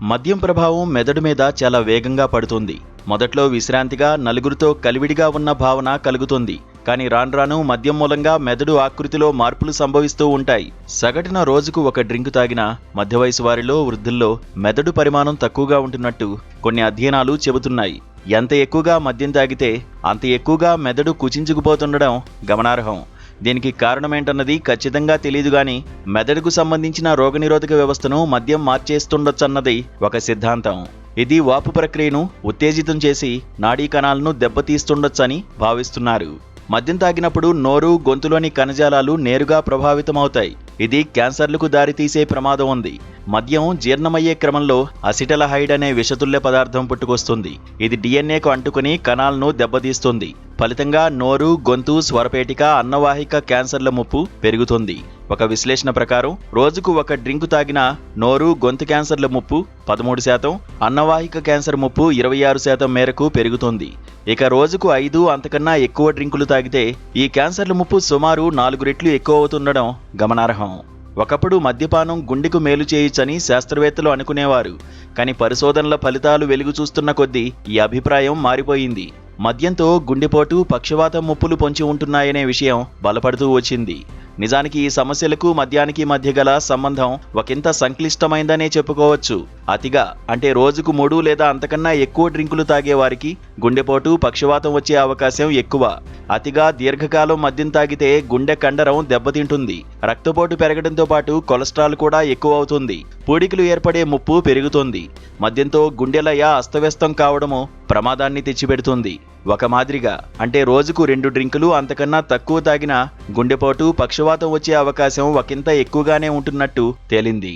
మద్యం ప్రభావం మెదడు మీద చాలా వేగంగా పడుతుంది. మొదట్లో విశ్రాంతిగా నలుగురితో కలివిడిగా ఉన్న భావన కలుగుతుంది. కానీ రాను మద్యం మూలంగా మెదడు ఆకృతిలో మార్పులు సంభవిస్తూ ఉంటాయి. సగటున రోజుకు ఒక డ్రింకు తాగిన మధ్య వయసు వారిలో, వృద్ధుల్లో మెదడు పరిమాణం తక్కువగా ఉంటున్నట్టు కొన్ని అధ్యయనాలు చెబుతున్నాయి. ఎంత ఎక్కువగా మద్యం తాగితే అంత ఎక్కువగా మెదడు కుచించుకుపోతుండడం గమనార్హం. దీనికి కారణమేంటన్నది ఖచ్చితంగా తెలియదు గాని మెదడుకు సంబంధించిన రోగనిరోధక వ్యవస్థను మద్యం మార్చేస్తుండొచ్చన్నది ఒక సిద్ధాంతం. ఇది వాపు ప్రక్రియను ఉత్తేజితం చేసి నాడీ కణాలను దెబ్బతీస్తుండొచ్చని భావిస్తున్నారు. మద్యం తాగినప్పుడు నోరు, గొంతులోని కణజాలాలు నేరుగా ప్రభావితమవుతాయి. ఇది క్యాన్సర్లకు దారితీసే ప్రమాదం ఉంది. మద్యం జీర్ణమయ్యే క్రమంలో అసిటలహైడ్ అనే విషతుల్య పదార్థం పుట్టుకొస్తుంది. ఇది డిఎన్ఏకు అంటుకుని కణాలను దెబ్బతీస్తుంది. ఫలితంగా నోరు, గొంతు, స్వరపేటిక, అన్నవాహిక క్యాన్సర్ల ముప్పు పెరుగుతుంది. ఒక విశ్లేషణ ప్రకారం రోజుకు ఒక డ్రింకు తాగిన నోరు, గొంతు క్యాన్సర్ల ముప్పు 13%, అన్నవాహిక క్యాన్సర్ ముప్పు 26% మేరకు పెరుగుతుంది. ఇక రోజుకు 5 అంతకన్నా ఎక్కువ డ్రింకులు తాగితే ఈ క్యాన్సర్ల ముప్పు సుమారు 4 రెట్లు ఎక్కువ అవుతుండడం గమనార్హం. ఒకప్పుడు మద్యపానం గుండెకు మేలు చేయొచ్చని శాస్త్రవేత్తలు అనుకునేవారు. కానీ పరిశోధనల ఫలితాలు వెలుగు చూస్తున్న కొద్దీ ఈ అభిప్రాయం మారిపోయింది. మద్యంతో గుండెపోటు, పక్షవాతం ముప్పులు పొంచి ఉంటున్నాయనే విషయం బలపడుతూ వచ్చింది. నిజానికి ఈ సమస్యలకు మద్యానికి మధ్య గల సంబంధం ఒకంత సంక్లిష్టమైందనే చెప్పుకోవచ్చు. అతిగా అంటే రోజుకు 3 లేదా అంతకన్నా ఎక్కువ డ్రింకులు తాగే వారికి గుండెపోటు, పక్షవాతం వచ్చే అవకాశం ఎక్కువ. అతిగా దీర్ఘకాలం మద్యం తాగితే గుండె కండరం దెబ్బతింటుంది. రక్తపోటు పెరగడంతో పాటు కొలెస్ట్రాల్ కూడా ఎక్కువ అవుతుంది. పూడికలు ఏర్పడే ముప్పు పెరుగుతుంది. మద్యంతో గుండెలయ అస్తవ్యస్తం కావడము ప్రమాదాన్ని తెచ్చిపెడుతుంది. ఒక మాదిరిగా అంటే రోజుకు 2 డ్రింకులు అంతకన్నా తక్కువ తాగినా గుండెపోటు, పక్షవాతం వచ్చే అవకాశం ఒకంత ఎక్కువగానే ఉంటున్నట్టు తేలింది.